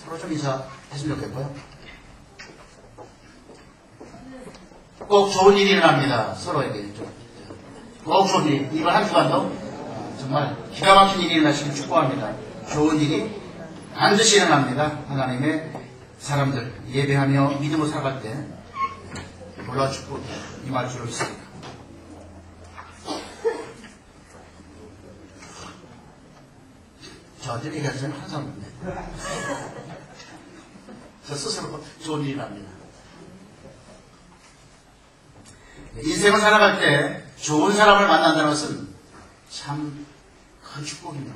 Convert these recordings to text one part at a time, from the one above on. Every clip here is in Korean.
서로 좀 인사했으면 좋겠고요. 꼭 좋은 일이 일어납니다. 서로에게. 꼭 좋은 일. 이번 한 주간도 정말 기가 막힌 일이 일어나시길 축복합니다. 좋은 일이 반드시 일어납니다. 하나님의 사람들 예배하며 믿음으로 살아갈 때 놀라운 축복 임할 줄로 믿습니다. 저한테 얘기하시면 항상 없네. 저 스스로 좋은 일이 납니다. 인생을 살아갈 때 좋은 사람을 만난다는 것은 참 큰 축복입니다.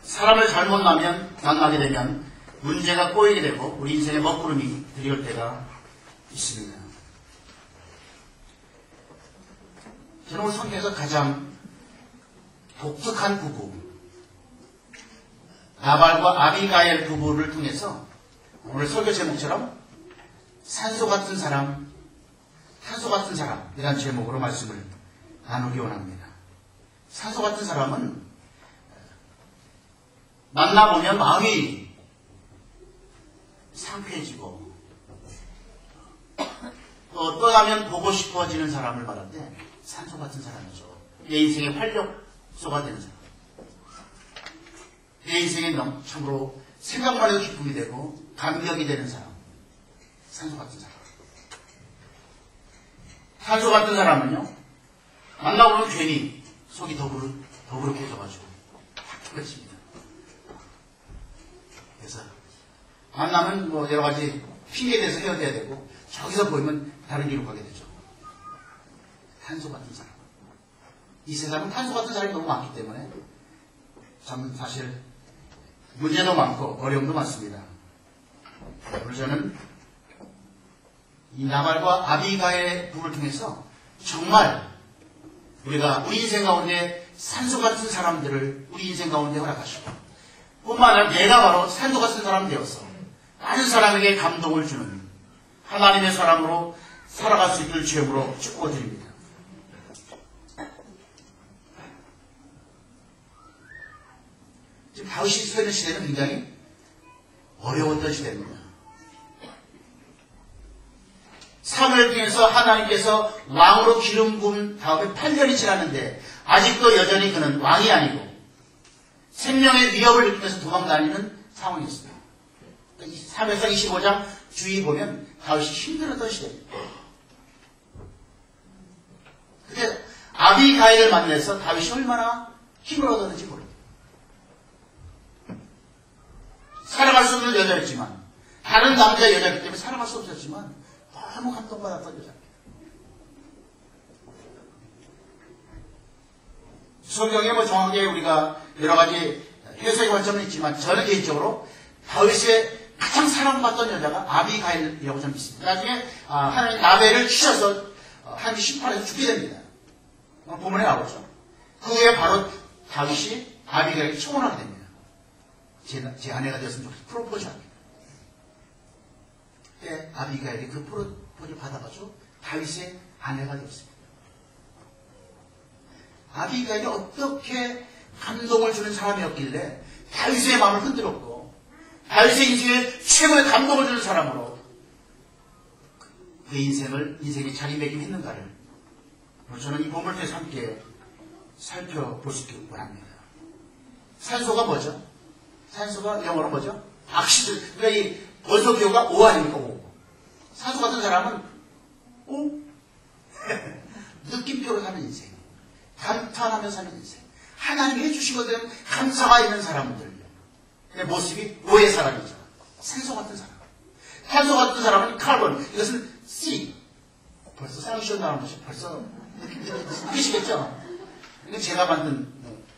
사람을 잘못 만나게 되면 문제가 꼬이게 되고 우리 인생의 먹구름이 들이올 때가 있습니다. 저는 오늘 성경에서 가장 독특한 부부, 나발과 아비가일 부부를 통해서 오늘 설교 제목처럼 산소 같은 사람, 탄소 같은 사람이라는 제목으로 말씀을 나누기 원합니다. 산소 같은 사람은 만나보면 마음이 상쾌해지고 또 떠나면 보고 싶어지는 사람을 말할 때 산소 같은 사람이죠. 내 인생의 활력소가 되는 사람. 내 인생에 참으로 생각만 해도 기쁨이 되고 감격이 되는 사람. 산소 같은 사람. 탄소 같은 사람은요, 만나보면 괜히 속이 더부룩해져가지고 그렇습니다. 그래서 만나면 뭐 여러 가지 핑계에 대해서 헤어져야 되고 저기서 보이면 다른 길로 가게 되죠. 탄소 같은 사람. 이 세상은 탄소 같은 사람이 너무 많기 때문에 참 사실 문제도 많고 어려움도 많습니다. 오늘 저는 이 나발과 아비가의 부부를 통해서 정말 우리가 우리 인생 가운데 산소 같은 사람들을 우리 인생 가운데 허락하시고 뿐만 아니라 내가 바로 산소 같은 사람 되어서 많은 사람에게 감동을 주는 하나님의 사람으로 살아갈 수 있길 주님으로 축복드립니다. 지금 다윗이 서 있는 시대는 굉장히 어려웠던 시대입니다. 사무엘을 통해서 하나님께서 왕으로 기름 부은 다음에 8년이 지났는데 아직도 여전히 그는 왕이 아니고 생명의 위협을 느끼면서 도망다니는 상황이었습니다. 사무엘상 25장 주의 보면 다윗이 힘들었던 시대입니다. 근데 아비가일을 만나서 다윗이 얼마나 힘을 얻었는지 모릅니다. 살아갈 수 없는 여자였지만 다른 남자 여자이기 때문에 살아갈 수 없었지만 너무 감동받았던 여자입니다. 성경에 뭐 정확하게 우리가 여러 가지 해석의 관점은 있지만 저는 개인적으로 다윗의 가장 사랑받던 여자가 아비가일이라고 저는 믿습니다. 나중에 하나님 나벨을 치셔서 하나님 심판해서 죽게 됩니다. 본문에 나오죠. 그 후에 바로 다윗이 아비가일에게 청혼하게 됩니다. 제 아내가 되었으면 좋겠다. 프로포즈 합니다. 그때 아비가일이 그 프로포즈를 받아가지고 다윗의 아내가 되었습니다. 아비가일이 어떻게 감동을 주는 사람이었길래 다윗의 마음을 흔들었고 다윗의 인생에 최고의 감동을 주는 사람으로 그 인생의 자리매김했는가를 저는 이 본문을 통해서 함께 살펴볼 수 있길 원합니다. 산소가 뭐죠? 산소가 영어로 뭐죠? 악시드. 그러니까 이 원소 기호가 O 아닙니까? O. 산소 같은 사람은 O. 느낌표로 사는 인생. 감탄하며 사는 인생. 하나님이 해주시거든 감사가 있는 사람들. 모습이 O의 사람이죠. 산소 같은 사람. 탄소 같은 사람은 카본. 이것은 C. 벌써 쌍시온 나오는 것이 벌써 느끼시겠죠? 이거 제가 만든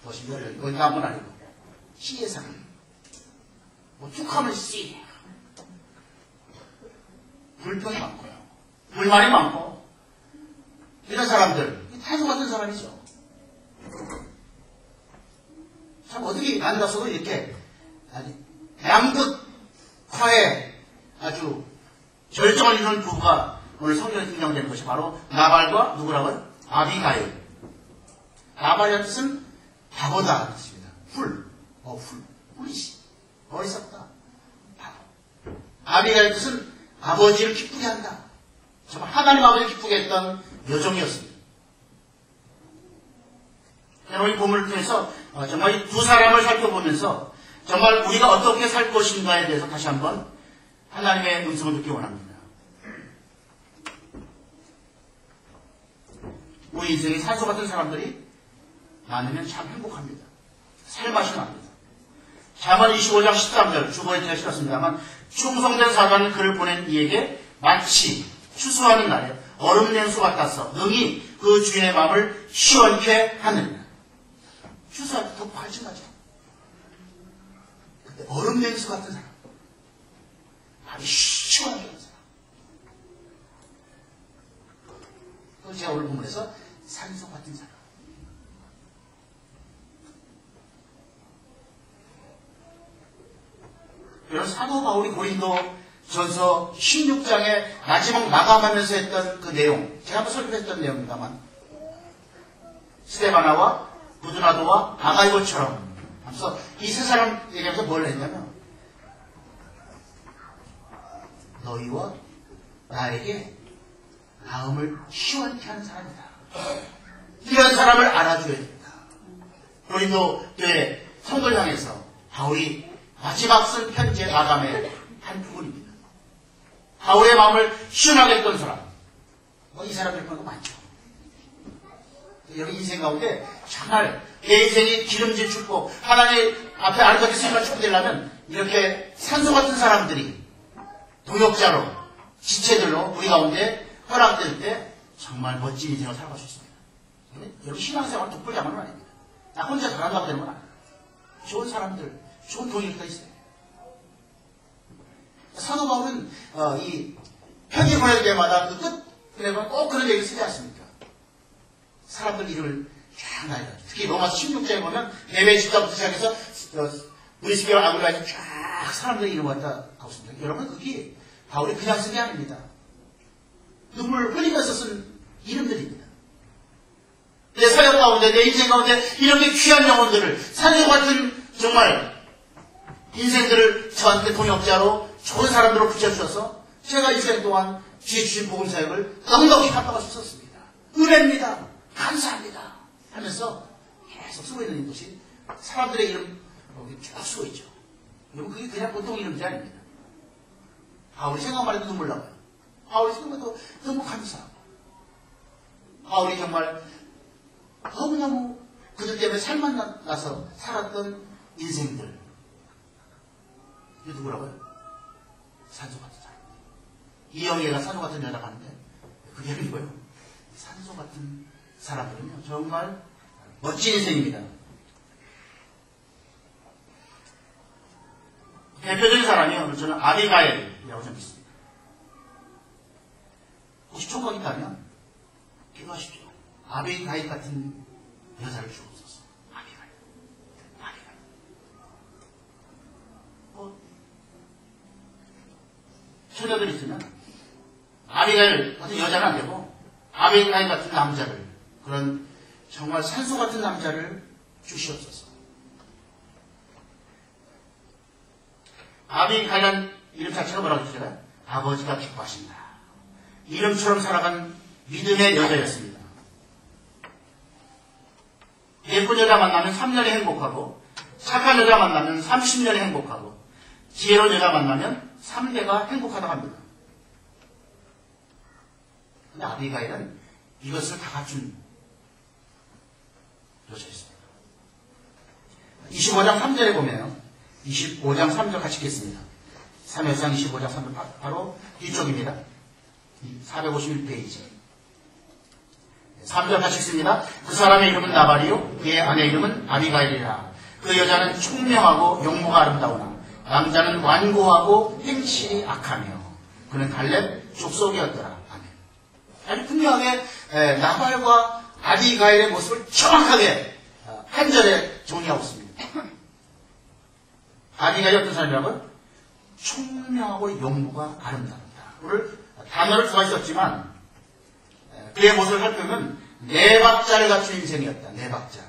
것이면 이거 나온 건 아니고 C의 사람. 뭐 쭉 하면 C. 불평이 많고요. 불만이 많고 이런 사람들 탄소 같은 사람이죠. 참 어떻게 앉아서도 이렇게 양극화에 아주 절정을 이루는 부부가 오늘 성경에 등장되는 것이 바로 나발과 누구라고요? 아비가일. 나발이라는 뜻은 바보다 뜻입니다. 훌이시. 어리석다. 바보. 아비가의 뜻은 아버지를 기쁘게 한다. 정말 하나님 아버지를 기쁘게 했던 여종이었습니다. 여러분, 이 본문을 통해서 정말 이 두 사람을 살펴보면서 정말 우리가 어떻게 살 것인가에 대해서 다시 한번 하나님의 음성을 듣기 원합니다. 우리 인생에 산소 같은 사람들이 많으면 참 행복합니다. 살맛이 납니다. 잠언 25장 13절 주보에 제가 실었습니다만 충성된 사관은 그를 보낸 이에게 마치 추수하는 날에 얼음 냉수 같아서 능히 그 주인의 마음을 시원케 하느니라. 추수할 때 더 발전하죠. 근데 얼음 냉수 같은 사람, 마음이 시원하게 하는 사람. 그걸 제가 오늘 본문에서 산소 같은 사람. 여러분, 사도 바울이 고린도 전서 16장에 마지막 마감하면서 했던 그 내용, 제가 한번 설교했던 내용입니다만, 스데바나와 부두나도와 아가이고처럼 하면서 이 세 사람 얘기하면서 뭘 했냐면, 너희와 나에게 마음을 시원케 하는 사람이다. 이런 사람을 알아줘야 된다. 고린도 교회 성도를 향해서 바울이 마지막 쓴 편지의 마감의 한 부분입니다. 바울의 마음을 시원하게 했던 사람. 이 사람들 보는 거 많죠. 여러분 인생 가운데 정말 내 인생이 기름진 축복, 하나님 앞에 아름답게 쓰임을 축복되려면 이렇게 산소 같은 사람들이 동역자로, 지체들로 우리 가운데 허락될 때 정말 멋진 인생을 살아갈 수 있습니다. 여러분 신앙생활 독불장은 아닙니다. 나 혼자 잘한다고 되는 건 아닙니다. 좋은 사람들, 좋은 동역자가 있어요. 사도 바울은 이 편지 보낼 때마다 그 끝에 꼭 그런 얘기를 쓰지 않습니까? 사람들 이름을 쫙 나열해요. 특히 로마서 16장에 보면 예배 집사부터 시작해서 브리스게와 아굴라에서 쫙 사람들 이름을 갖다 하고 있습니다. 여러분 그게 바울이 그냥 쓴 게 아닙니다. 눈물을 흘리면서 쓴 이름들입니다. 내 사역 가운데, 내 인생 가운데 이렇게 귀한 영혼들을, 산소 같은 정말 인생들을 저한테 동역자로 좋은 사람들로 붙여주셔서 제가 인생 동안 주의 주신 복음 사역을 넉넉히 감당할 수 있었습니다. 은혜입니다. 감사합니다. 하면서 계속 쓰고 있는 것이 사람들의 이름 쭉 쓰고 있죠. 여러분 그게 그냥 보통 이름이 아닙니다. 바울이 생각만 해도 눈물 나와요. 바울이 생각해도 행복하면서 바울이 정말 너무너무 그들 때문에 살만 나서 살았던 인생들. 이게 누구라고요? 산소 같은 사람. 이영애가 산소 같은 여자가 하는데 그게 아니고요. 산소 같은 사람들은요 정말 멋진 인생입니다. 대표적인 사람이요 저는 아비가일이라고 좀 믿습니다. 혹시 총각 있다면 기도하십시오. 아비가일 같은 여자를 주옵소서. 아비가일. 처녀들 있으면 아비가일 같은 여자는 안 되고 아비가일 같은 남자를, 그런 정말 산소 같은 남자를 주시옵소서. 아비가일이라는 이름 자체가 뭐라고 했잖아요? 아버지가 기뻐하신다. 이름처럼 살아간 믿음의 여자였습니다. 예쁜 여자 만나면 3년이 행복하고, 착한 여자 만나면 30년이 행복하고, 지혜로운 여자 만나면 3대가 행복하다고 합니다. 근데 아비가일은 이것을 다 갖춘 여자였습니다. 25장 3절에 보면 25장 3절 같이 읽겠습니다. 3회상 25장 3절 바로 이쪽입니다. 451페이지 3절 같이 읽습니다. 그 사람의 이름은 나발이요 그의 아내 이름은 아비가일이라. 그 여자는 총명하고 용모가 아름다우나 남자는 완고하고 행실이 악하며 그는 갈렙 족속이었더라. 아멘. 아주 분명하게 나발과 아비가일의 모습을 정확하게 한 절에 정리하고 있습니다. 아비가일이 어떤 사람이라고요? 총명하고 용모가 아름답다. 오늘 단어를 두 가지 썼지만 그의 모습을 살펴보면 네 박자를 갖춘 인생이었다. 네 박자.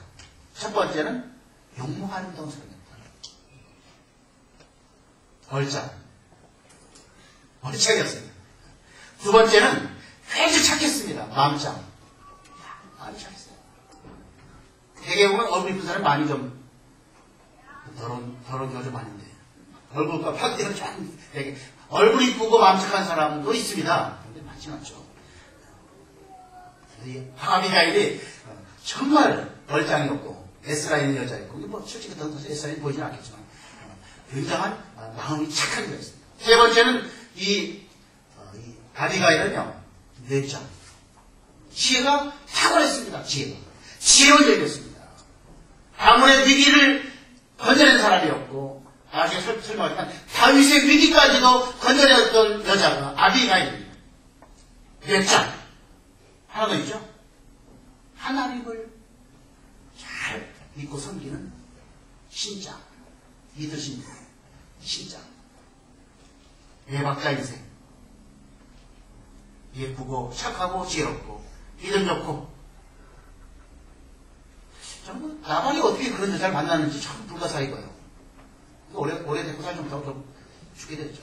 첫 번째는 용모가 아름다운 사람이었다. 얼짱이었습니다. 두 번째는 굉장히 착했습니다. 마음짱. 많이 착했어요. 대개 보면 얼굴 이쁜 사람 많이 좀 더러운 게 좀 많은데 얼굴과 파악되는 좀 되게 얼굴 이쁘고 마음 착한 사람도 있습니다. 근데 많지 않죠. 이 아비가일이 정말 얼짱이었고 S라인 여자였고 뭐 솔직히 더 S라인 보이지는 않겠지만 굉장한 마음이 착한 여자였습니다. 세 번째는 이 아비가일은요 뇌짱. 지혜가 탁월했습니다. 지혜를 얘기했습니다. 가문의 위기를 건져낸 사람이었고 나중에 설명하지만 다윗의 위기까지도 건져냈던 여자가 아비가일입니다. 뇌짱. 하나 더 있죠. 하나님을 잘 믿고 섬기는 신짱. 믿으신 신짱. 외박자 인생. 예쁘고 착하고 지혜롭고 믿음 좋고. 저는 나발이 어떻게 그런 여자를 만났는지 참 불가사의고요. 오래됐고 살 좀 더 죽게 됐죠.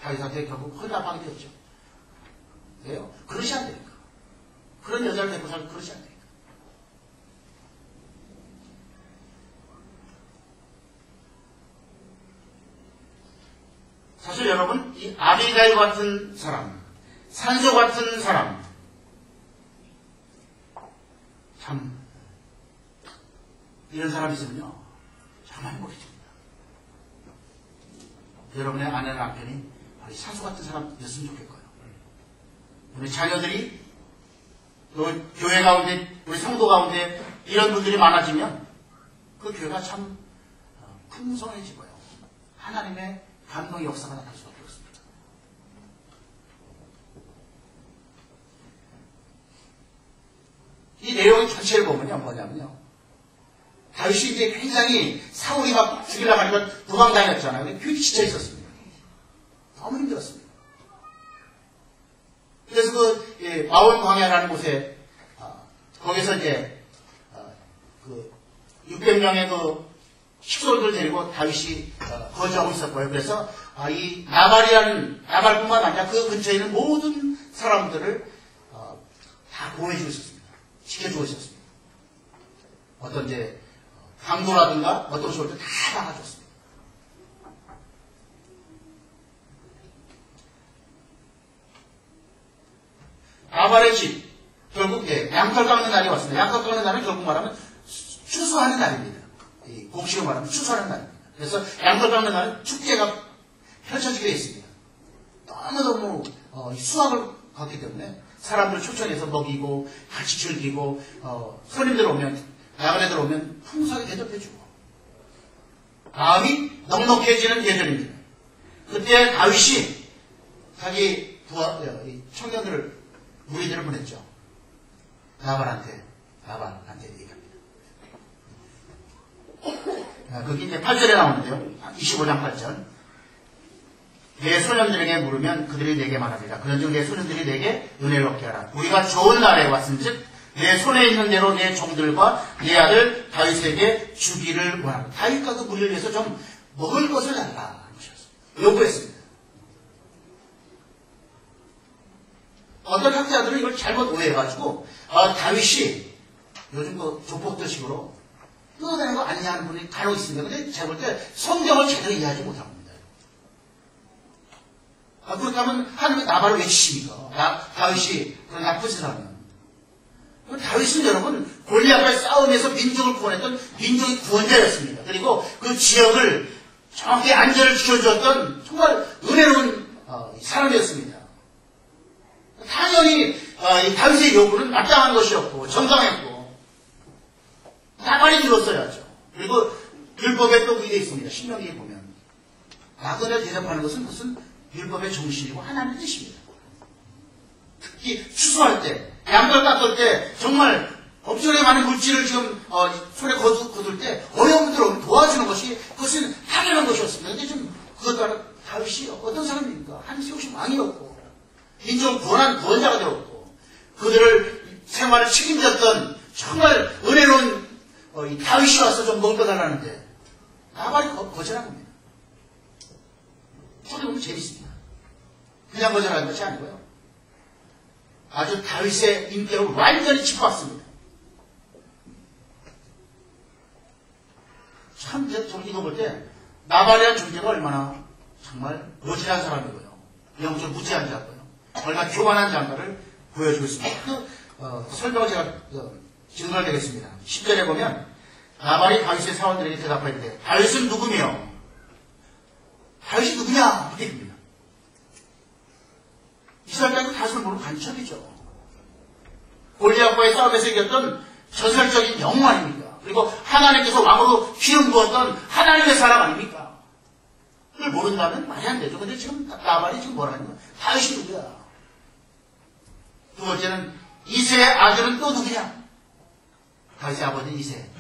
다윗한테 결국 헐납하게 됐죠. 왜요? 그러시 안 되니까. 그런 여자를 데리고 살고 그러시 안 되니까. 사실 여러분, 이 아비가일 같은 사람, 산소 같은 사람, 참, 이런 사람이 있으면요, 정말 행복해집니다. 여러분의 아내 남편이 바로 산소 같은 사람이었으면 좋겠고요. 우리 자녀들이 또 교회 가운데, 우리 성도 가운데 이런 분들이 많아지면 그 교회가 참 풍성해지고요. 하나님의 감동의 역사가 나타날 수밖에 없습니다. 이 내용 전체를 보면요, 뭐냐면요. 다윗이 이제 굉장히 사울이 막 죽이려고 하니까 도망다녔잖아요. 굉장히 지쳐 있었습니다. 너무 힘들었습니다. 그래서 마온 광야라는 곳에, 거기서 이제, 600명의 식솔들 데리고 다윗이 거주하고 있었고요. 그래서 이 나발뿐만 아니라 그 근처에 있는 모든 사람들을 다 보호해주고 있었습니다. 지켜주고 있었습니다. 어떤 이제 강도라든가 어떤 것이 올 때 다 막아줬습니다. 나발의 집 결국 양털 깎는 날이 왔습니다. 양털 깎는 날은 결국 말하면 추수하는 날입니다. 곡식을 말하면 추수하는 날입니다. 그래서 양털 깎는 날은 축제가 펼쳐지게 되어 있습니다. 너무너무 수확을 갖기 때문에 사람들을 초청해서 먹이고 같이 즐기고 손님들 오면 나그네들 오면 풍성하게 대접해주고 마음이 넉넉해지는 계절입니다. 그때 다윗이 자기 청년들을 무리들을 보냈죠. 나발한테 얘기합니다. 거기 이제 8절에 나오는데요. 25장 8절. 내 소년들에게 물으면 그들이 내게 말하리라. 그런즉 내 소년들이 내게 은혜를 얻게 하라. 우리가 좋은 날에 왔은즉 내 손에 있는 대로 내 종들과 내 아들 다윗에게 주기를 원합니다. 다윗과 그 무리를 위해서 좀 먹을 것을 달라 요구했습니다. 어떤 학자들은 이걸 잘못 오해해가지고 다윗이 요즘 그 조폭들식으로 떠다니는 거 아니냐 하는 분이 간혹 있습니다. 근데 제가 볼 때 성경을 제대로 이해하지 못한 겁니다. 그렇다면 하나님이 나발을 왜 치십니까? 다윗이 그런 나쁜 사람이면. 다윗은 여러분 골리앗과의 싸움에서 민족을 구원했던 민족의 구원자였습니다. 그리고 그 지역을 정확히 안전을 지켜주었던 정말 은혜로운 사람이었습니다. 당연히 다윗의 요구는 마땅한 것이었고 정당했고 나발이 이뤘어야죠. 그리고 율법에 또 그게 있습니다. 신명기에 보면 나그네를 대접하는 것은 무슨 율법의 정신이고 하나님의 뜻입니다. 특히 추수할 때, 양털 깎을 때 정말 엄청나게 많은 물질을 지금 손에 거둘 때 어려운 분들을 오면 도와주는 것이 그것은 당연한 것이었습니다. 근데 좀 그것 따라 다윗이 어떤 사람입니까? 하나님 세우신 왕이었고 민족을 구원한 구원자가 되었고 그들을 생활을 책임졌던 정말 은혜로운 이 다윗이 와서 좀 먹어달라는데 나발이 거절한 겁니다. 보면 재밌습니다. 그냥 거절하는 것이 아니고요. 아주 다윗의 인격을 완전히 짚어왔습니다. 참, 저는 이거 볼 때, 나발이라는 존재가 얼마나 정말 모질한 사람이고요. 영적 무지한 자고요. 얼마나 교만한 자인가를 보여주고 있습니다. 설명을 제가 증거를 드리겠습니다. 10절에 보면, 나발이 다윗의 사원들에게 대답하는데, 다윗은 누구며? 다윗이 누구냐? 이렇게 됩니다. 이스라엘 땅은 다윗을 모르는 간첩이죠. 골리앗과의 싸움에서 이겼던 전설적인 영웅 아닙니까? 그리고 하나님께서 왕으로 기름 부었던 하나님의 사람 아닙니까? 그걸 모른다면 말이 안 되죠. 근데 지금 나발이 지금 뭐라는 거야? 다윗이 누구야? 두 번째는 이새의 아들은 또 누구냐? 다윗의 아버지 이새.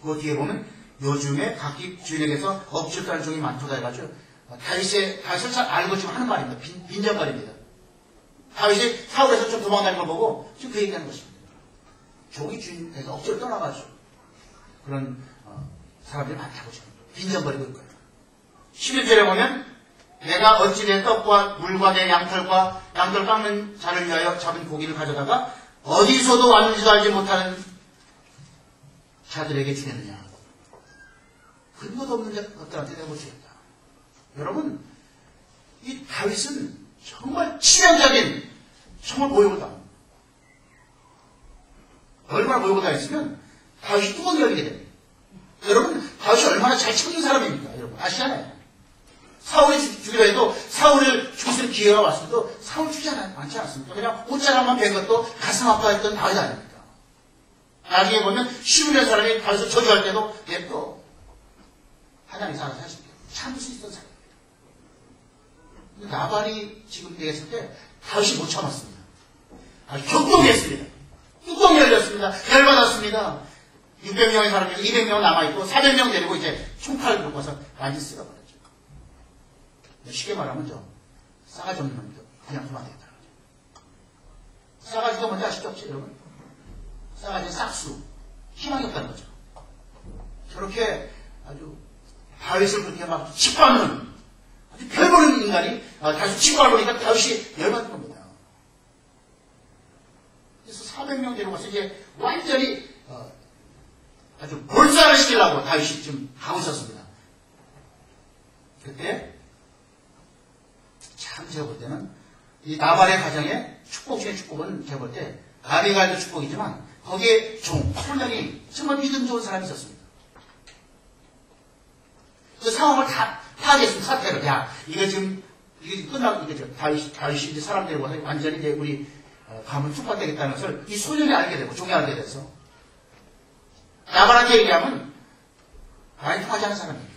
그 뒤에 보면 요즘에 각기 주인에게서 엎질다는 종이 많다고 해가지고 다윗을 잘 알고 지금 하는 말입니다. 빈정말입니다. 다윗이 사울에서 좀 도망가는 걸 보고 지금 그 얘기하는 것입니다. 종이 주인에서 억지로 떠나가지고 그런 사람들이 많다고 지금 빈정거리고 있고요. 11절에 보면 내가 어찌 내 떡과 물과 내 양털과 양털 깎는 자를 위하여 잡은 고기를 가져다가 어디서도 왔는지도 알지 못하는 자들에게 주겠느냐. 근거도 없는 것들한테 내가 주겠다. 여러분, 이 다윗은 정말 치명적인 정말 모욕을 당합니다. 얼마나 모욕을 당했으면 다윗이 뚜껑이 열리게 됩니다. 여러분, 다윗이 얼마나 잘 챙긴 사람입니까? 여러분 아시잖아요. 사울이 죽이려 해도 사울을 죽일 기회가 왔어도 사울 죽지 않지 않습니까? 그냥 옷자락만 뺀 것도 가슴 아파했던 다윗 아닙니까? 나중에 보면 11년 사람이 다윗을 저주할 때도 냅둬. 하나님이 살아서 하십니다. 참을 수 있던 사람입니다. 나발이 지금 얘기했을 때 다윗이 못 참았습니다. 아주 격동했습니다. 뚜껑이 열렸습니다. 열받았습니다. 600명의 사람이 200명 남아있고 400명 데리고 이제 총칼을 들고 와서 완전히 쓸어버렸죠. 쉽게 말하면 싸가지 없는 놈도 그냥 두면 안 되겠다. 싸가지가 뭔지 아시죠? 여러분? 싸가지는 싹수. 희망이 없다는 거죠. 저렇게 아주 다윗을 그렇게 막 짓밟는 아주 별보는 인간이 다윗을 짓밟으니까 다윗이 열받는 겁니다. 그래서 400명 데리고 와서 이제 완전히 아주 몰살을 시키려고 다윗이 좀 하고 있었습니다. 그때 참 제가 볼 때는 이 나발의 가정의 축복 중의 축복은 제가 볼 때 아비가일도 축복이지만 거기에 손녀이 정말 믿음 좋은 사람이 있었습니다. 그 상황을 다 파악했습니다. 사태를. 야, 이게 지금 이게 끝나고 이게 다윗이 이제 사람 데리고 와서 완전히 이제 우리 가문 축복되겠다는 것을 이 소년이 알게 되고 종이 알게 돼서 나발한테 얘기하면 많이 통하지 않은 사람입니다.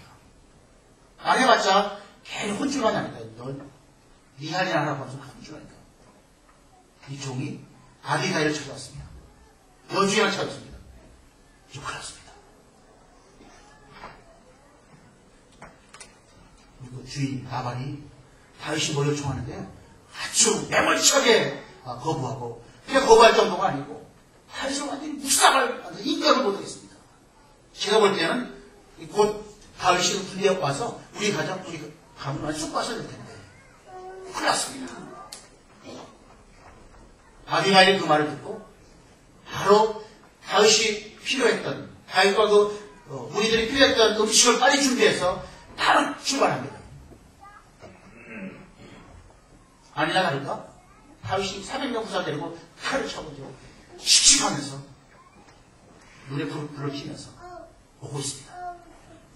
안 해봤자 괜히 혼쭐만 나니까 넌 미안이나 하라고 하면서 혼쭐하니까 이 종이 아비가일을 찾아왔습니다. 여주인을 찾았습니다. 욕을 했습니다. 그리고 주인 나발이 다윗이 뭘 요청하는데 아주 매몰차게 거부하고 그냥 거부할 정도가 아니고 다윗을 완전히 묵상을 인격을 못하겠습니다. 제가 볼 때는 곧 다윗이 군대에 와서 우리 가문 완전 쑥 빠져야 될 텐데 큰일 났습니다. 아비가일이 그 말을 듣고 바로 다윗이 필요했던 다윗과 우리들이 필요했던 음식을 빨리 준비해서 바로 출발합니다. 아니나 다를까? 다윗이 400명 부사 데리고 칼을 쳐보죠. 씩씩하면서 눈에 불을 피면서 오고 있습니다.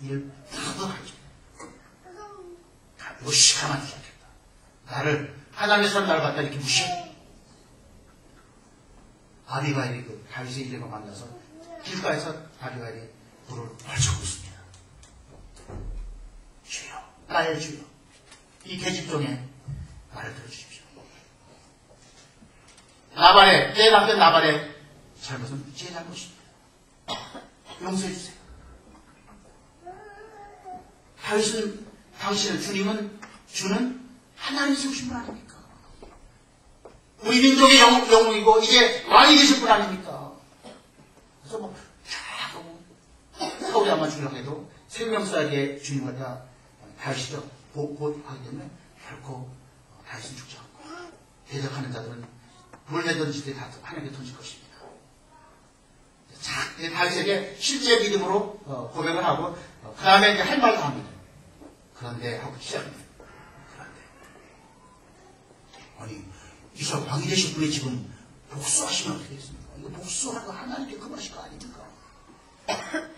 이를 다도 하죠. 무식하면 시작했다. 나를 하나님의 사람 나를 갖다 이렇게 무시해. 아비가일이 그 다윗의 이름을 만나서 길가에서 아비가일이 불을 펼쳐고 있습니다. 주여, 나의 주여, 이 계집종의 말을 들어주십시오. 내 남편 나발의 잘못은 제 잘못입니다. 용서해주세요. 주님은 주는 하나님 세우신 분 아닙니까? 우리 민족의 영웅이고 이제 왕이 되실 분 아닙니까? 그래서 사울이 아마 중요하게도 생명사의 주님을 다 다윗이죠. 하기 때문에 결코 다윗은 죽지 않고 대적하는 자들은 돌에 던질 때 다 하나님께 던질 것입니다. 자, 다윗에게 실제 믿음으로 고백을 하고 그 다음에 이제 할 말도 합니다. 그런데 하고 시작합니다. 그런데 아니 이사 왕이 되신 분이 지금 복수하시면 어떻게 되겠습니까? 이거 복수하는 거 하나님께 금하실 거 아닙니까?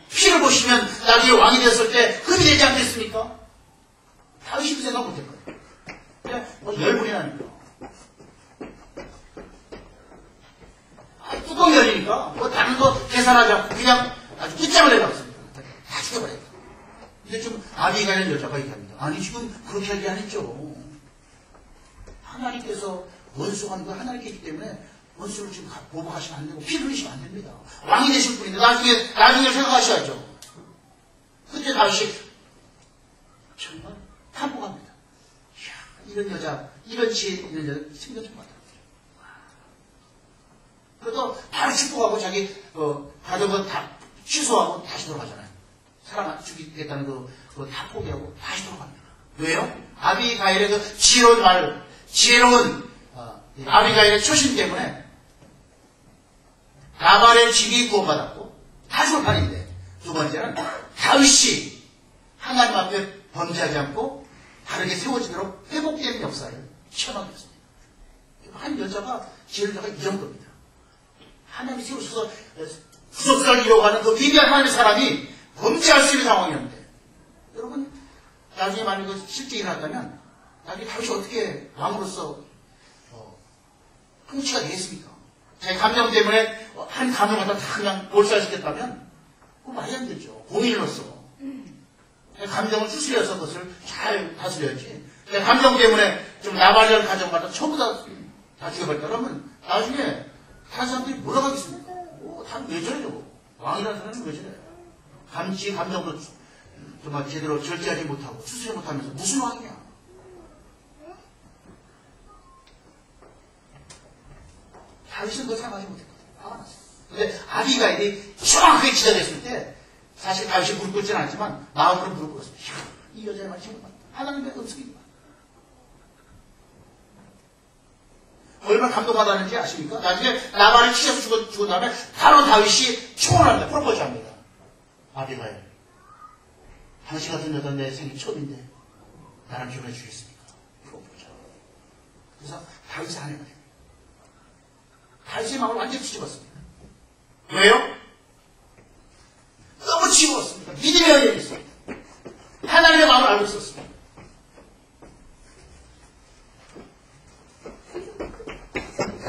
피를 보시면 나중에 왕이 되었을 때 흠이 되지 않겠습니까? 다윗이 그 생각 못할 거예요. 그냥 뭐 열분이 나니까. 뚜껑 열리니까 뭐 다른 거 계산하지 않고 그냥 아주 끝장을 내봤습니다. 다 죽여버렸다. 근데 좀 아비가일 여자가 얘기합니다. 아니 지금 그렇게 얘기 안 했죠. 하나님께서 원수하는 건 하나님께 있기 때문에 원수를 지금 보복하시면 안 되고 피를 흘리시면 안 됩니다. 왕이 되실 분인데 나중에 생각하셔야죠. 그때 다윗이 정말 탐복합니다. 이야, 이런 여자, 이런 지혜 있는 여자 생겨 좀 같아요. 그래도 바로 축복하고 자기 받은 건 다 취소하고 다시 돌아가잖아요. 사람 죽이겠다는 그거 다 포기하고 다시 돌아갑니다. 왜요? 아비가일의 그 지혜로운 아비가일의 초심 때문에 나발의 집이 구원받았고 다 죽을 판인데 두 번째는 다윗이 하나님 앞에 범죄하지 않고 다르게 세워지도록 회복되는 역사를 체험하게 됐습니다. 한 여자가 지혜를 이 정도입니다. 하나님이 세우셔서 구속사를 이어가는 그 위대한 하나님의 사람이 범죄할 수 있는 상황이었는데 여러분 나중에 만약에 실제 일어났다면 나중에 다윗이 어떻게 왕으로서 통치가 되겠습니까? 자기 감정 때문에 한 감정을 다 그냥 몰살시켰다면 그거 말이 안 되죠. 공인으로서 감정을 추스려서 그것을 잘 다스려야지. 감정 때문에 좀 나발이라는 가정마다 전부 다 죽여버렸다 그러면 나중에 다른 사람들이 뭐라고 하겠습니까? 다른 왜 저래요? 왕이라는 사람은 왜 저래? 감정도 정말 제대로 절제하지 못하고 추스려 못하면서 무슨 왕이냐? 다윗은 그걸 생각하지 못했거든요. 화가 났어요. 근데 아비가일이 정확하게 지적했을 때 사실 다윗이 무릎 꿇지는 않지만 마음으로 무릎 꿇었어요. 이 여자의 말이 정말 하나님의 음성입니다. 얼마나 감동받았는지 아십니까? 나중에 나발을 치셔서 죽은 다음에 바로 다윗이 초원합니다. 프로포즈합니다. 아비가일, 당신 같은 여자 내 생애 처음인데 나랑 결혼해 주겠습니까? 프로포즈. 그래서 다윗의 아내가 됩니다. 다윗의 마음을 완전히 뒤집었습니다. 왜요? 너무 지웠습니다. 믿음의 연연이 있습니다. 하나님의 마음을 알고 있었습니다.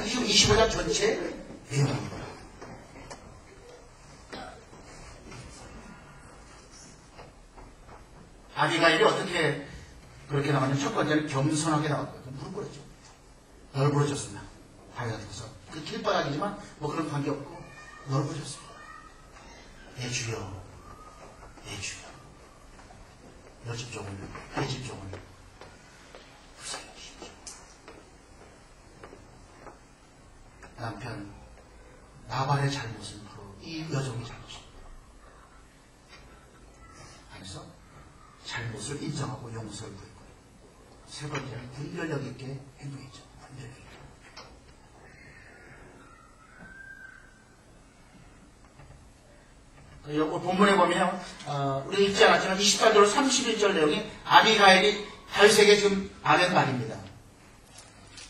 지금 25장 전체 내용입니다. 아비가일이 어떻게 그렇게 나가냐면 첫 번째는 겸손하게 나왔거든요. 무릎 꿇었죠. 널브러졌습니다. 다윗한테서 그 길바닥이지만 뭐 그런 관계없고 널브러졌습니다. 내 주여, 내 주여, 너 집종을, 내 집종을 구속해 주십시오. 남편 나발의 잘못은 바로 이 여종의 잘못입니다. 하면서 잘못을 인정하고 용서를 구했고요. 세 번째는 분별력 있게 행동했죠. 분별력 있게. 본문에 보면 우리가 읽지 않았지만 28절로 31절 내용이 아비가일이 다윗에게 지금 하는 말입니다.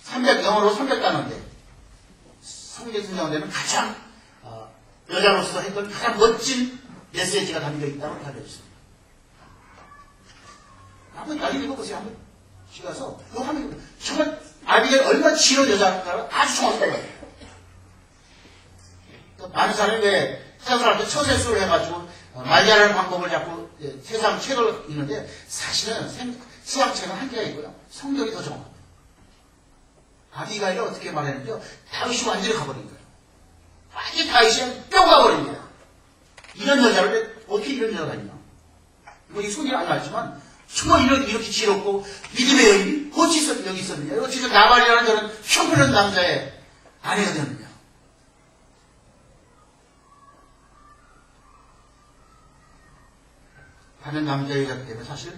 300, 영어로 300단어인데 성경에는 가장 여자로서 했던 가장 멋진 메시지가 담겨 있다고 알려졌습니다. 한번 나중에 읽어보세요. 한번 가서 그거 하면 정말 아비가일 얼마나 지혜로운 여자인가 아주 정확한 거예요. 많은 사람이 왜 세상할 때 처세술을 해가지고 말잘하는 방법을 자꾸 세상 책을 읽는데 사실은 수학책은 한계가 있고요. 성경이 더 정확합니다. 아비가일이 어떻게 말했는지요? 다윗이 완전히 가버린 거예요. 완전히 다윗이 뿅 가버립니다. 이런 여자를 어떻게 이런 여자가 있나? 뭐 이 손이 안 맞지만 정말 이렇게 지혜롭고 믿음의 여인이 어찌 여기 있었느냐? 어찌 나발이라는 저런 형편없는 남자의 아내가 되었느냐? 하는 남자 여자기 때문에 사실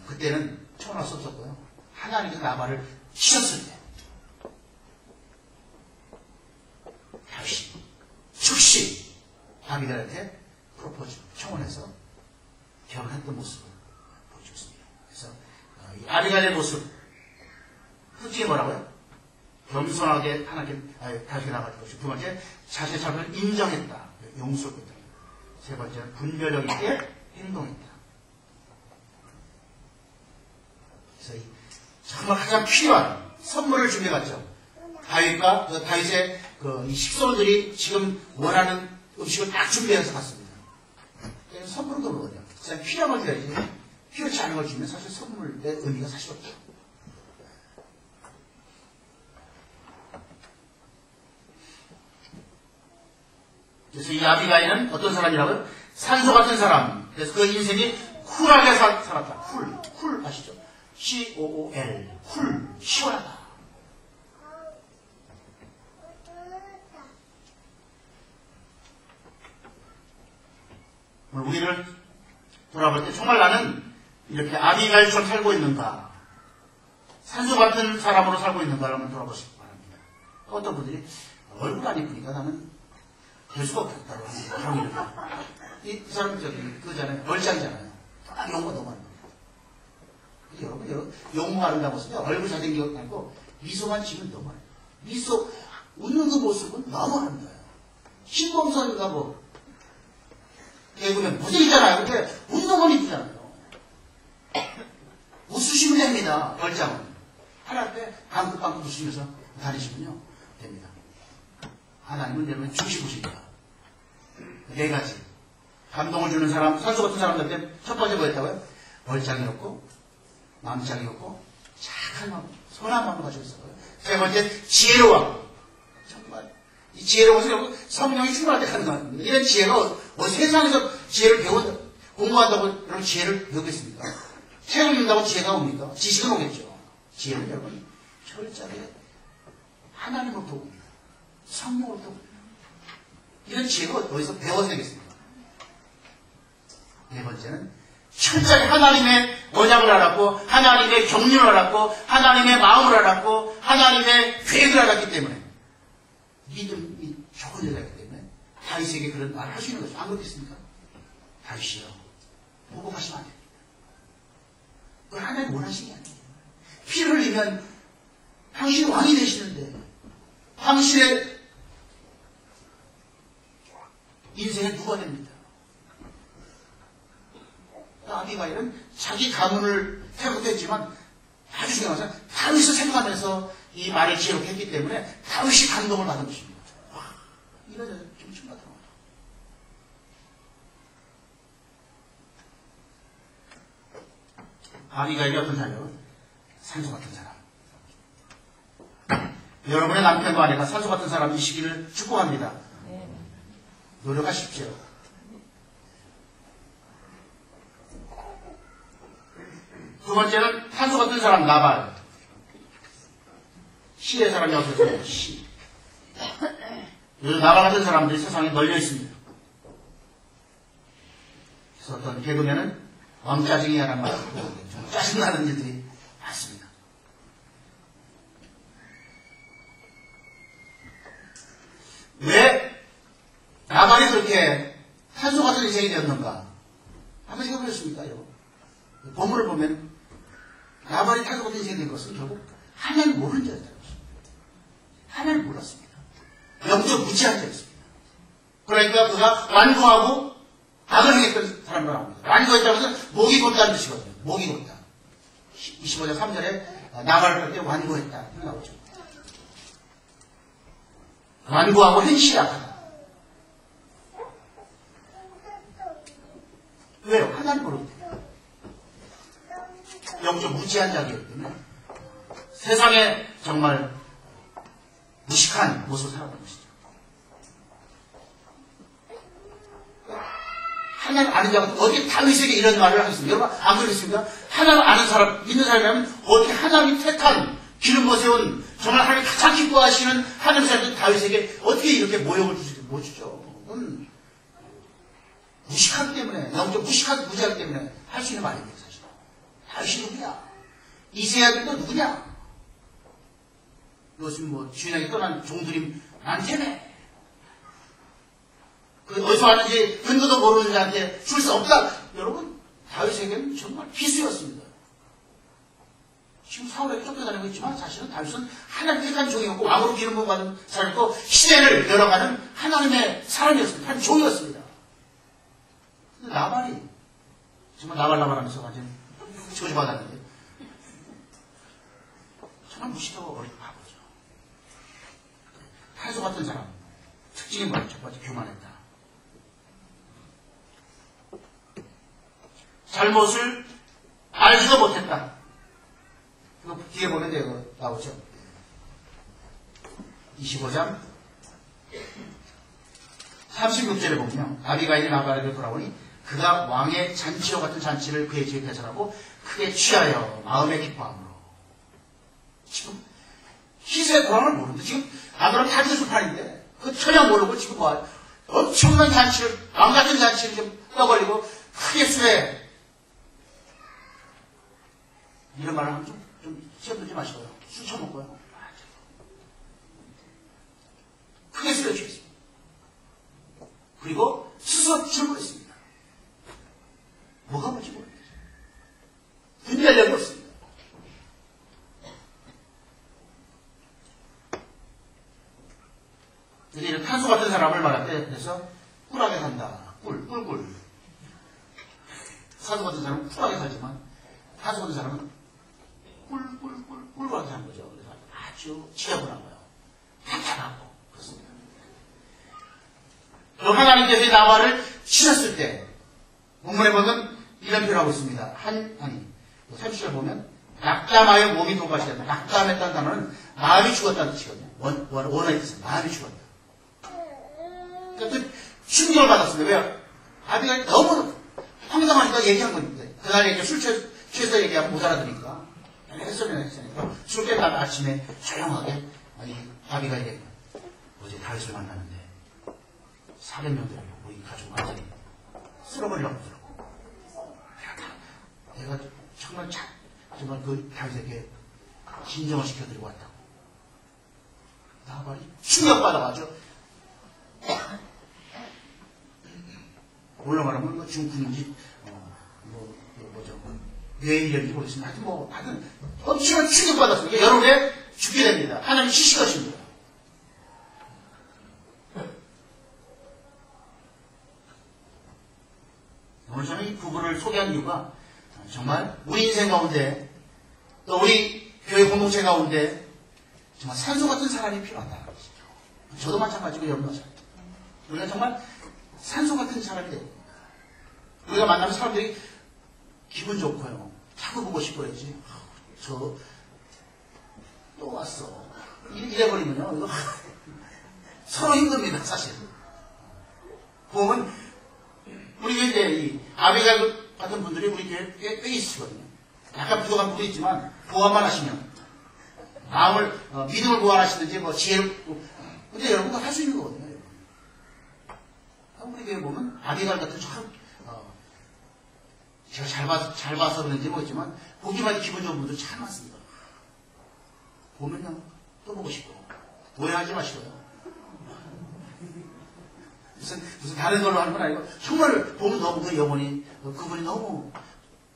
그때는 청할 수 없었고요. 하나님께서 나발을 치셨을 때 다시 즉시 아비갈한테 프로포즈 청혼해서 결혼했던 모습을 보여줬습니다. 그래서 이 아비갈의 모습 솔직히 뭐라고요? 겸손하게 하나님께 다시 나가는 것이. 두 번째, 자신의 잘못을 인정했다. 용서했다. 세 번째는 분별력 있게 행동했다. 그래서 정말 가장 필요한 선물을 준비해갔죠. 다윗의 이 식솔들이 지금 원하는 음식을 딱 준비해서 갔습니다. 선물은 그거거든요. 그냥 필요한 걸 줘야지. 필요치 않은 걸 주면 사실 선물의 의미가 사실 없죠. 그래서 이 아비가일은 어떤 사람이라고요? 산소 같은 사람. 그래서 그 인생이 쿨하게 살았다. 쿨 아시죠? COOL. 쿨. 시원하다. 우리를 돌아볼 때 정말 나는 이렇게 아비가일처럼 살고 있는가? 산소 같은 사람으로 살고 있는가를 한번 돌아보시기 바랍니다. 어떤 분들이 얼굴 안 이쁘니까 나는 될 수가 없겠다고 합니다. 이 사람 그잖아요. 얼짱이잖아요. 딱 용어가 너무 많은 거예요. 여러분, 용어가 아름다운 것은요, 얼굴 잘생긴 것 말고 미소만 지면 너무 많아요. 미소, 웃는 그 모습은 너무 아름다워요. 신봉선인가 뭐, 개그맨 무색이잖아요. 근데 웃는 건 이쁘잖아요. 웃으시면 됩니다. 얼짱은. 하나 때 방긋방긋 웃으면서 다니시면요, 됩니다. 하나님은 여러분 주시고십니다. 네 가지. 감동을 주는 사람, 산소 같은 사람들한테 첫 번째 뭐였다고요? 얼짱이었고, 마음짱이었고, 착한 마음, 선한 마음을 가지고 있었고요. 세 번째, 지혜로워. 정말, 이 지혜로운 것은 성령이 충만할 때 가능합니다. 이런 지혜가 세상에서 지혜를 공부한다고 여러분 지혜를 배우겠습니까? 책을 읽는다고 지혜가 옵니까? 지식은 오겠죠. 지혜는 여러분, 철저하게 하나님을 보고, 성령을 보고, 이런 지혜가 어디서 배워야 되겠습니까? 네 번째는 철저히 하나님의 언약을 알았고, 하나님의 경륜을 알았고, 하나님의 마음을 알았고, 하나님의 계획을 알았기 때문에 믿음이 좋은 여자이기 때문에 다윗에게 그런 말을 할 수 있는 거죠. 안 그렇겠습니까? 다윗이요, 보복하시면 안 됩니다. 그걸 하나님 원하시는 게 아니에요. 피를 흘리면 당신이 왕이 되시는데 당신의 인생에 누가 됩니다. 아비가일은 자기 가문을 생각했지만 아주 중요한 것은 다윗을 생각하면서 이 말을 지혜롭게 했기 때문에 다윗이 감동을 받은 것입니다. 와, 이런 여자 좀 충분하더라고요. 아비가일이 어떤 사람이요? 산소 같은 사람. 여러분의 남편과 아내가 산소 같은 사람이시기를 축복합니다. 노력하십시오. 두 번째는 산소 같은 사람, 나발. 시의 사람이 없어서 시. 요즘 나발 같은 사람들이 세상에 널려 있습니다. 그래서 어떤 개그맨은 왕짜증이야라는 말을 좀 짜증나는 일들이 많습니다. 왜 나발이 그렇게 산소 같은 인생이 되었는가? 한번 생각해 보셨습니까, 여러분? 본문을 보면 나발이 산소 같은 인생이 된 것은 결국 하나님 모르는 자였다는 것입니다. 하나님 몰랐습니다. 영적 무지한 자였습니다. 그러니까 그가 완고하고 악을 행했던 사람으로 나옵니다. 완고했다는 것은 목이 곧다는 뜻이거든요. 목이 곧다. 25장 3절에 나발을 할 때 완고했다. 이렇게 나오죠. 완고하고 현실이 악하다. 왜요? 하나님 모르기 때문에. 영적 무지한 자이기 때문에 세상에 정말 무식한 모습을 살아가는 것이죠. 하나님 아는 자가 어떻게 다윗에게 이런 말을 하겠습니까? 여러분 안 그러겠습니까? 하나님 아는 사람, 믿는 사람이라면 어떻게 하나님이 택한 기름 부어세운 정말 하나님 가장 기뻐하시는 하나님 사람들 다윗에게 어떻게 이렇게 모욕을 못 주죠? 무식하기 때문에, 영적 무지하기 때문에 할 수 있는 말입니다, 사실. 당신 누구냐? 이세야들도 누구냐? 요즘 뭐 주인에게 떠난 종들이 많겠네. 그 어디서 왔는지 근거도 모르는 자한테 줄 수 없다. 여러분, 다윗에게는 정말 필수였습니다. 지금 사울에게 쫓겨다니고 있지만 사실은 다윗은 하나님 택한 종이었고 왕으로 기름 받은 사람이고 시대를 열어가는 하나님의 사람이었습니다. 한 종이었습니다. 근데 나발이 정말 나발하면서 완전 저주받았는데 정말 무식하고 어리고 바보죠. 탄소 같은 사람 특징이 뭐예요? 첫 번째 교만했다. 잘못을 알지도 못했다. 이거 뒤에 보면 이거 나오죠. 25장 36절에 보면 아비가일이 나발에게 돌아오니 그가 왕의 잔치와 같은 잔치를 그의 집에 배설하고 크게 취하여 마음에 기뻐함으로. 지금 희세 고랑을 모르는데 지금 아브라함 다윗의 판인데 그 전혀 모르고 지금 뭐 엄청난 잔치를 왕 같은 잔치를 좀 떠벌리고 크게 수해. 이런 말을 하면 좀 시험 들지 마시고요. 술 처먹고요. 크게 수해 주겠습니다. 그리고 스스로 출근했습니다. 뭐가 뭔지 모르겠어요. 분별력이 없습니다. 이런 탄소 같은 사람을 말할 때 그래서 꿀하게 산다. 꿀. 산소 같은 사람은 꿀하게 살지만 탄소 같은 사람은 꿀하게 사는 거죠. 그래서 아주 지저분하고요. 답답하고 그렇습니다. 하나님께서 나발을 치셨을 때 본문에 보면 이런 표현을 하고 있습니다. 아니 30절 보면 낙담하여 몸이 돌아가시다. 낙담했다는 단어는 마음이 죽었다는 뜻이거든요. 원어의 뜻은 마음이 죽었다. 그러니까 충격을 받았습니다. 왜요? 아비가 너무 황당하니까 얘기한 겁니다. 그날 얘기 술 취해서 얘기하면 못 알아들으니까 했으니까 술 깨다가 아침에 조용하게 아비가 얘기해. 어제 다윗을 만나는데 400명들이 우리 가족 완전히 쓸어버리려고 그러고 내가 정말 그 다윗에게 진정을 시켜드리고 왔다고. 나발이 충격받아가지고 올라가라면 뭐 중군인지 왜 이런지 모르겠습니다. 하여튼 엄청난 충격받았습니다. 여러분에 죽게 됩니다. 하나님 시시하십니다. 오늘 저는 이 부부를 소개한 이유가 정말 우리 인생 가운데 또 우리 교회 공동체 가운데 정말 산소 같은 사람이 필요하다는 것이죠. 저도 마찬가지고 여러분도 마찬가지고 우리가 정말 산소 같은 사람이 됩니다. 우리가 만나면 사람들이 기분 좋고요. 자꾸 보고 싶어야지. 저 또 왔어. 이래버리면요. 이거 서로 힘듭니다. 사실. 보면 우리 이제 이 아비가일 같은 분들이 우리 교회에 꽤 있으시거든요. 약간 부족한 부분이 있지만 보완만 하시면 마음을 믿음을 보완하시든지 뭐 지혜를 근데 여러분도 할 수 있는 거거든요. 우리 교회 보면 아비가일 같은 참 제가 잘 봐서 그런지 모르겠지만 보기만 기분 좋은 분들 참 많습니다. 보면요 또 보고 싶고 오해하지 마시고요. 무슨 다른 걸로 하는 건 아니고 정말 보면 너무 그 영혼이 그분이 너무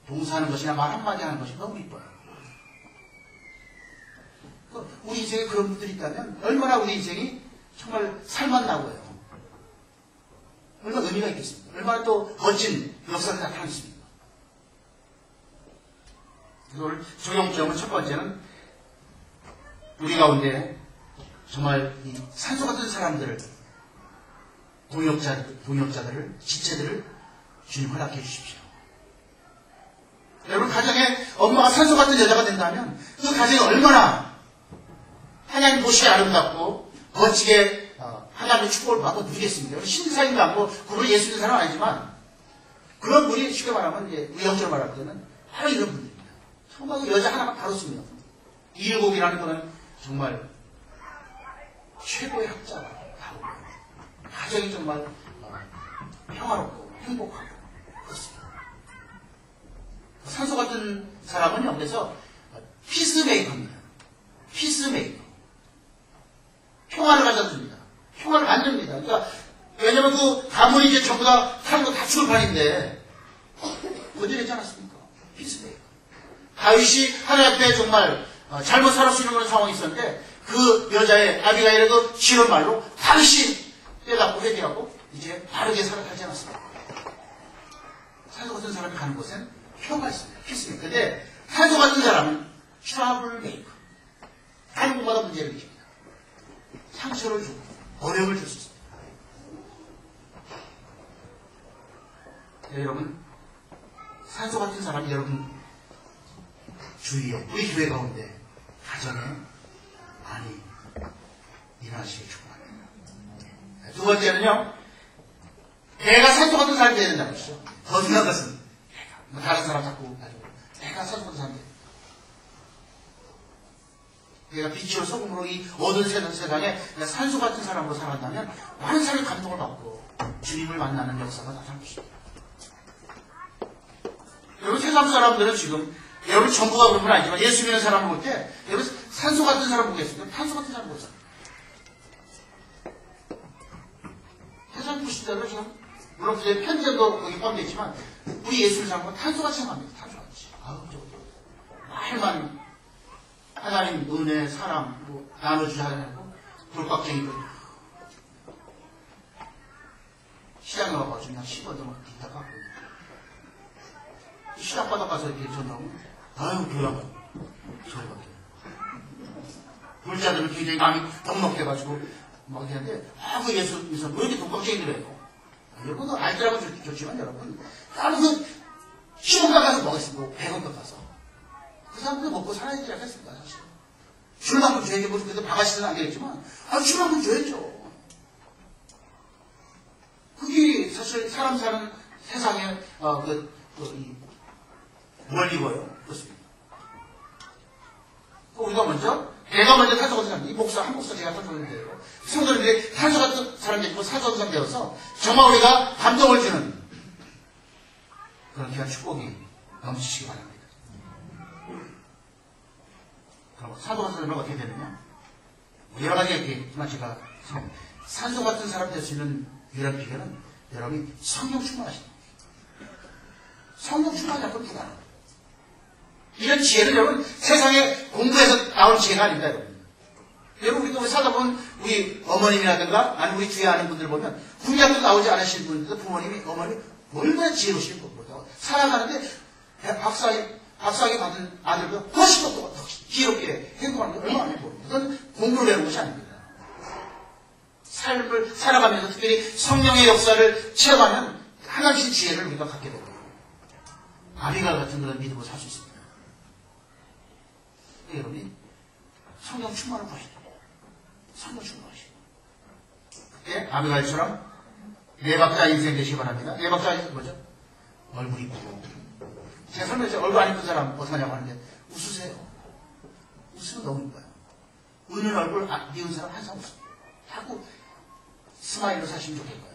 봉사하는 것이나 말 한마디 하는 것이 너무 이뻐요. 우리 인생에 그런 분들이 있다면 얼마나 우리 인생이 정말 살맛나고요. 얼마나 의미가 있겠습니까? 얼마나 또 멋진 역사가 나타나겠습니까? 이걸 적용점은 첫 번째는 우리 가운데 정말 이 산소 같은 사람들을 동역자들을 지체들을 주님 허락해 주십시오. 여러분 가정에 엄마가 산소 같은 여자가 된다면 그 가정이 얼마나 하나님 보시기에 아름답고 멋지게 하나님의 축복을 받고 누리겠습니다. 신사임도 않고 그분이 예수 믿는 사람은 아니지만 그런 분이 쉽게 말하면 이제 우리 영적으로 말할 때는 바로 이런 분들입니다. 정말 그 여자 하나가 바로 씁니다. 일곱이라는 거는 정말 최고의 학자가 바로 가정이 정말 평화롭고 행복하고 그렇습니다. 산소 같은 사람은요, 그래서 피스메이커입니다. 피스메이커. 평화를 가져줍니다. 평화를 만듭니다. 그러니까 왜냐면 그 가문이 이제 전부 다 사는 다 죽을 판인데 어디 되지 않았습니까? 피스메이커. 다윗이 하나님 앞에 정말 잘못 살을 수 있는 그런 상황이 있었는데 그 여자의 아비가일의 그 지른 말로 다윗이 빼닫고 회개하고 이제 바르게 살아가지 않았습니다. 산소 같은 사람이 가는 곳엔 평화가 있습니다. 피스메이커. 근데 산소 같은 사람은 트러블 메이커. 가는 곳마다 문제를 일으킵니다. 상처를 주고 어려움을 줄 수 있습니다. 네, 여러분, 산소 같은 사람이 여러분 주위에 우리 교회 가운데 가정에 많이 일어나시길 축복합니다. 두 번째는요, 내가 산소 같은 사람이 되야 된다는 것이죠. 더 중요한 것은 내가 다른 사람 자꾸 가지고 내가 산소 같은 사람이 된다. 내가 빛으로 소금으로 이 어두운 세상에 내가 산소 같은 사람으로 살아간다면 많은 사람이 감동을 받고 주님을 만나는 역사가 나타날 것입니다. 여러분 세상 사람들은 지금 여러분 전부가 그런 건 아니지만 예수 믿는 사람을 볼 때 여러분 산소 같은 사람 보겠습니까? 탄소 같은 사람 보겠습니다. 세상 보시다가 지금 물론 그제 편견도 거기 포함되어 있지만 우리 예수 믿는 사람은 탄소같이 생각합니다. 탄소같이. 아우 저거 말만 하나님 은혜, 사랑, 뭐, 나눠주자 하고, 돌박쟁이들. 시장에 와가지고 그냥 10원도 막 기타 갖고. 시장 바닥 가서 이렇게 전화하면, 아유, 교양은. 저리 밖에. 불자들은 굉장히 마음이 넉넉해가지고, 막 이러는데, 그 예수, 왜 이렇게 돌박쟁이들이에요? 여러분도 알더라고 좋지만, 여러분. 나는 그, 10원 깎아서 먹었습니다. 100원 깎아서. 그 사람들 먹고 살아야 되지 않겠습니까, 사실. 줄 만큼 줘야지, 뭐, 그래도 바가시는 안 되겠지만, 줄 만큼 줘야죠. 그게 사실 사람 사는 세상에, 뭘 입어요? 그렇습니다. 우리가 먼저, 내가 먼저 산소 같은 사람, 이 목사, 한 목사 제가 선포했는데요. 성도들이 산소 같은 사람 되고 산소 같은 사람 되어서, 정말 우리가 감동을 주는 그런 귀한 축복이 넘치시기 바랍니다. 산소 같은 사람은 어떻게 되느냐? 여러 가지가 있겠지만 제가 산소 같은 사람 될 수 있는 유일한 비결은 여러분이 성령 충만하십니다. 성령 충만하지 않고 불가능합니다. 이런 지혜는 여러분 세상에 공부해서 나온 지혜가 아닙니다. 여러분 우리가 살다 보면 우리 어머님이라든가 아니면 우리 주위에 아는 분들 보면 군대학교 나오지 않으신 분들 부모님이 어머님이 얼마나 지혜로우신 겁니다. 살아가는데 박사학위 받은 아들보다 훨씬 더 지혜롭게 행동하는 게 얼마나 행복합니다. 그건 공부를 배우는 것이 아닙니다. 삶을 살아가면서 특별히 성령의 역사를 체험하면 하나님의 지혜를 우리가 갖게 되고 아비가일 같은 그런 믿음으로 살 수 있습니다. 여러분이 성령 충만을 구하시죠. 성령 충만하시고 그때 아비가일처럼 네 박자 인생 되시기 바랍니다. 네 박자 인생 뭐죠? 얼굴 이쁘고 제가 설명해서 얼굴 안 이쁜 사람 어떡하냐고 하는데 웃으세요. 웃으면 너무 이뻐요. 웃는 얼굴 미운 사람 항상 웃어요. 자꾸 스마일로 사시면 좋겠고요.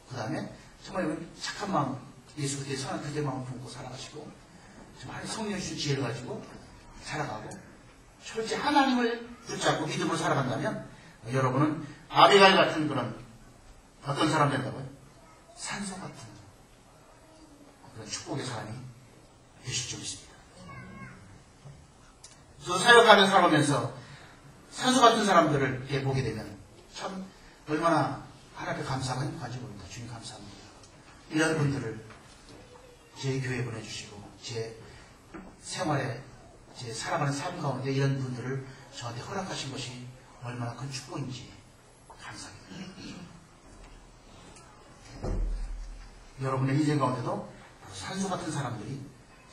그 다음에 정말 착한 마음, 예수 그때 선한 그대 마음 품고 살아가시고 정말 성령 주신 지혜를 가지고 살아가고 철저히 하나님을 붙잡고 믿음으로 살아간다면 여러분은 아비가일 같은 그런 어떤 사람 된다고요? 산소 같은 그런 축복의 사람이 되실 줄 믿습니다. 저 사역하며 살아가면서 산소 같은 사람들을 이렇게 보게 되면 참 얼마나 하나님께 감사가 행복한지 모릅니다. 주님 감사합니다. 이런 분들을 제 교회에 보내주시고 제 생활에 제 살아가는 삶 가운데 이런 분들을 저한테 허락하신 것이 얼마나 큰 축복인지 감사합니다. 여러분의 인생 가운데도 산소 같은 사람들이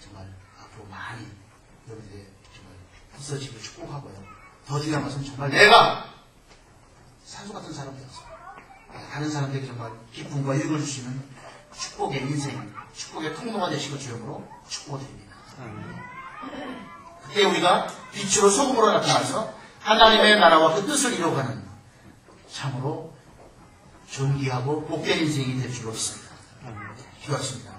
정말 앞으로 많이 여러분들의 정말 부서지기를 축복하고요. 더 중요한 것은 정말 내가 산소 같은 사람 되어서 다른 사람들에게 정말 기쁨과 유익을 주시는 축복의 인생, 축복의 통로가 되시고 주님으로 축복드립니다. 그때 우리가 빛으로 소금으로 나타나서 하나님의 나라와 그 뜻을 이루어가는 참으로 존귀하고 복된 인생이 될 줄로 믿습니다. 기도하십니다.